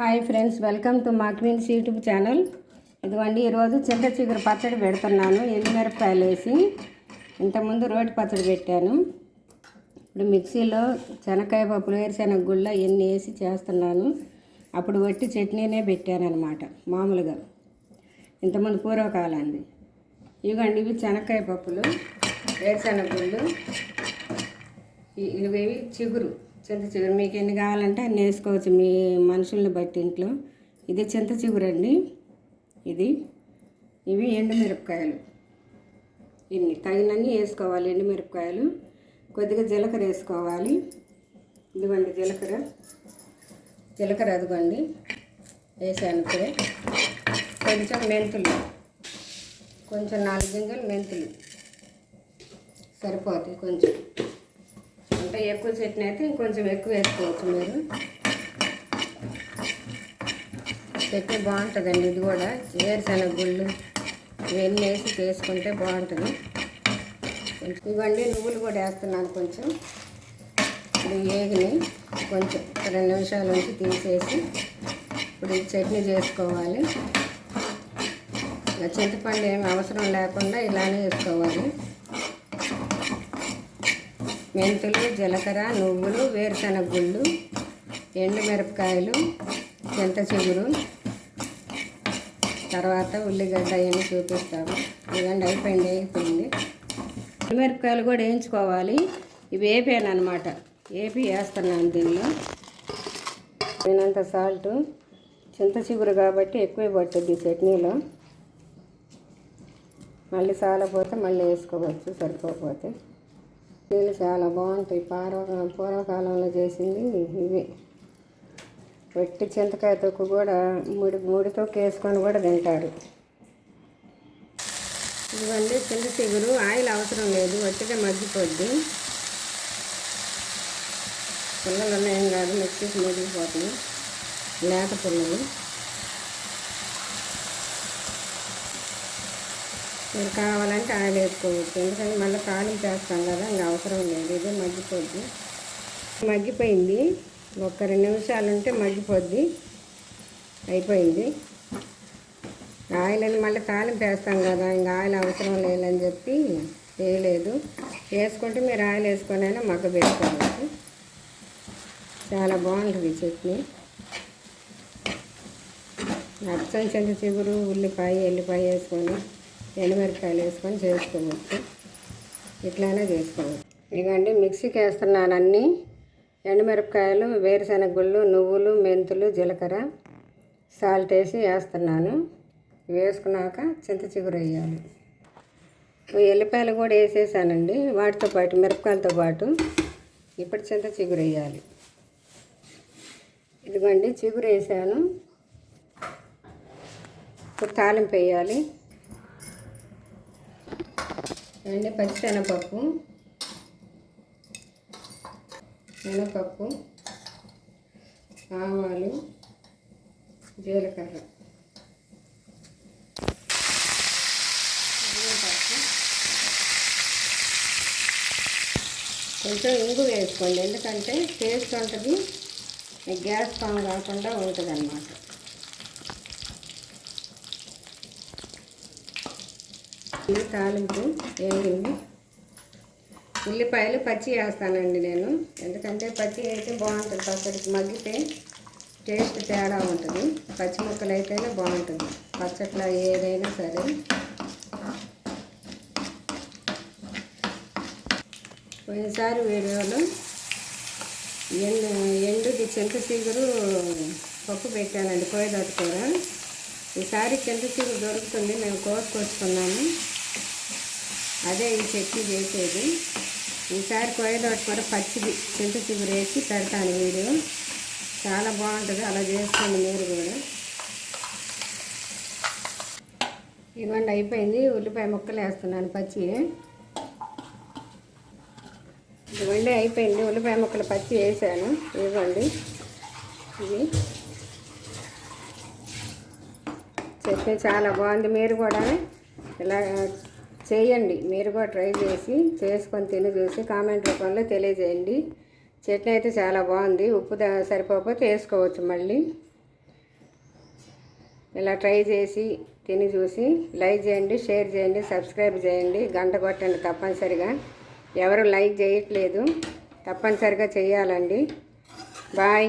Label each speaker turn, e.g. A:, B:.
A: Hi friends, welcome to మా queens YouTube channel. ఇదిగోండి, ఈరోజు చింత చిగురు పచ్చడి పెడుతున్నాను. ఎండుమిరపకాయలు వేసి. ఇంతకుముందు రోటి పచ్చడి పెట్టాను. ఇప్పుడు మిక్సీలో శనక్కాయ పప్పులు, వేరుశెనగ గుళ్ళ ఎన్ని వేసి చేస్తున్నాను. అప్పుడు వట్టి చట్నీనే పెట్టాను అనమాట, మామూలుగా. ఇంతకుముందు పూర్వకాలంది. ఇవ్వండి, ఇవి శనక్కాయ పప్పులు, వేరుశెనగ గుళ్ళు, ఇవి చిగురు, చింత చిగురు. మీకు ఎన్ని కావాలంటే అన్ని వేసుకోవచ్చు, మీ మనుషుల్ని బట్టి ఇంట్లో. ఇది చింత చిగురు అండి. ఇవి ఎండుమిరపకాయలు. ఇన్ని తగినన్ని వేసుకోవాలి. ఎండుమిరపకాయలు, కొద్దిగా జీలకర్ర వేసుకోవాలి. ఇదిగోండి జీలకర్ర అదిగోండి వేసాను ఇప్పుడే. కొంచెం మెంతులు, కొంచెం 4 గింజలు మెంతులు సరిపోతాయి. కొంచెం అంటే ఎక్కువ చట్నీ అయితే ఇంకొంచెం ఎక్కువ వేసుకోవచ్చు మీరు. చట్నీ బాగుంటుందండి. ఇది కూడా వేరుశెనగ గుళ్ళు ఇవన్నీ వేసి చేసుకుంటే బాగుంటుంది. ఇవ్వండి, నువ్వులు కూడా వేస్తున్నాను కొంచెం. ఇప్పుడు వేగిని కొంచెం 2 నిమిషాల నుంచి తీసేసి ఇప్పుడు ఈ చట్నీ చేసుకోవాలి. చింతపండు ఏమి అవసరం లేకుండా ఇలానే వేసుకోవాలి. మెంతులు, జీలకర్ర, నువ్వులు, వేరుశెనగ గుళ్ళు, ఎండుమిరపకాయలు, చింత చిగురు, తర్వాత ఉల్లిగడ్డ అవన్నీ చూపిస్తాము. ఇదండి అయిపోయింది. ఎండుమిరపకాయలు కూడా వేయించుకోవాలి. ఇవి వేపాను అనమాట, వేపి వేస్తున్నాను దీనిలో. నేనంత సాల్ట్, చింత చిగురు కాబట్టి ఎక్కువ పట్టుద్ది చట్నీలో. మళ్ళీ సాలపోతే మళ్ళీ వేసుకోవచ్చు, సరిపోకపోతే. నీళ్ళు చాలా బాగుంటాయి. పూర్వకాలంలో చేసింది ఇవి. వట్టి చింతకాయ తొక్కు కూడా ముడితో వేసుకొని కూడా తింటారు. ఇవన్నీ చింత చిగురు. ఆయిల్ అవసరం లేదు, వట్టిగా మగ్గిపోద్ది. పుల్లలు ఉన్నాయేం కాదు, మిక్సీకి మగ్గిపోతుంది. లేత పుల్లలు. మీరు కావాలంటే ఆయిల్ వేసుకోవచ్చు, ఎందుకంటే మళ్ళీ తాలింపు వేస్తాం కదా, ఇంకా అవసరం లేదు. ఇదే మగ్గిపోయింది. ఒక 2 నిమిషాలు ఉంటే మగ్గిపోద్ది. అయిపోయింది. ఆయిల్ అని మళ్ళీ తాలింపు వేస్తాం కదా, ఇంకా ఆయిల్ అవసరం లేదని చెప్పి వేయలేదు. వేసుకుంటే మీరు ఆయిల్ వేసుకొని అయినా మగ్గబెట్టుకోవచ్చు. చాలా బాగుంటుంది చట్నీ. అచ్చం చింత చిగురు, ఉల్లిపాయ, ఎల్లిపాయ వేసుకొని, ఎండుమిరపకాయలు వేసుకొని చేసుకోవచ్చు. ఇట్లానే చేసుకోవచ్చు. ఇదిగోండి, మిక్సీకి వేస్తున్నాను అన్నీ. ఎండుమిరపకాయలు, వేరుశెనగ గుళ్ళు, నువ్వులు, మెంతులు, జీలకర్ర, సాల్ట్ వేసి వేస్తున్నాను. వేసుకున్నాక చింత చిగురు వేయాలి. ఎల్లిపాయలు కూడా వేసేసానండి, వాటితో పాటు మిరపకాయలతో పాటు. ఇప్పుడు చింత చిగురు వేయాలి. ఇదిగోండి, చిగురు వేసాను. ఇప్పుడు తాలింపు వేయాలి. అండి, పచ్చిశనగపప్పు, శనగపప్పు, ఆవాలు, జీలకర్ర, కొంచెం ఇంగు వేసుకోండి, ఎందుకంటే టేస్ట్ ఉంటుంది, గ్యాస్ ఫామ్ కాకుండా ఉంటుంది అన్నమాట. ఇది తాలింపు వేగింది. ఉల్లిపాయలు పచ్చి వేస్తానండి నేను, ఎందుకంటే పచ్చి అయితే బాగుంటుంది పచ్చడికి. మగ్గితే టేస్ట్ తేడా ఉంటుంది. పచ్చి ముక్కలు అయితేనే బాగుంటుంది పచ్చట్లో ఏదైనా సరే. పోయినసారి వీడియోలో ఎండుది చింత చిగురు పప్పు పెట్టానండి, కోయదొట్టు కూర. ఈసారి చింత చిగురు దొరుకుతుంది, మేము కోసుకొచ్చుకున్నాము. అదే ఈ చట్నీ చేసేది. ఈసారి కోయదొట్టు కూర పచ్చిది చింత చిగురు వేసి పెడతాను వీడియో. చాలా బాగుంటుంది, అలా చేసుకోండి మీరు కూడా. ఇవ్వండి, అయిపోయింది. ఉల్లిపాయ ముక్కలు వేస్తున్నాను పచ్చి. ఇవ్వండి, అయిపోయింది. ఉల్లిపాయ ముక్కలు పచ్చి వేసాను. ఇవ్వండి, ఇది చట్నీ చాలా బాగుంది. మీరు కూడా ఇలా చేయండి, మీరు కూడా ట్రై చేసి చేసుకొని తిని చూసి కామెంట్ రూపంలో తెలియజేయండి. చట్నీ అయితే చాలా బాగుంది. ఉప్పు సరిపోకపోతే వేసుకోవచ్చు మళ్ళీ. ఇలా ట్రై చేసి తిని చూసి లైక్ చేయండి, షేర్ చేయండి, సబ్స్క్రైబ్ చేయండి, గంట కొట్టండి తప్పనిసరిగా. ఎవరు లైక్ చేయట్లేదు, తప్పనిసరిగా చేయాలండి. బాయ్.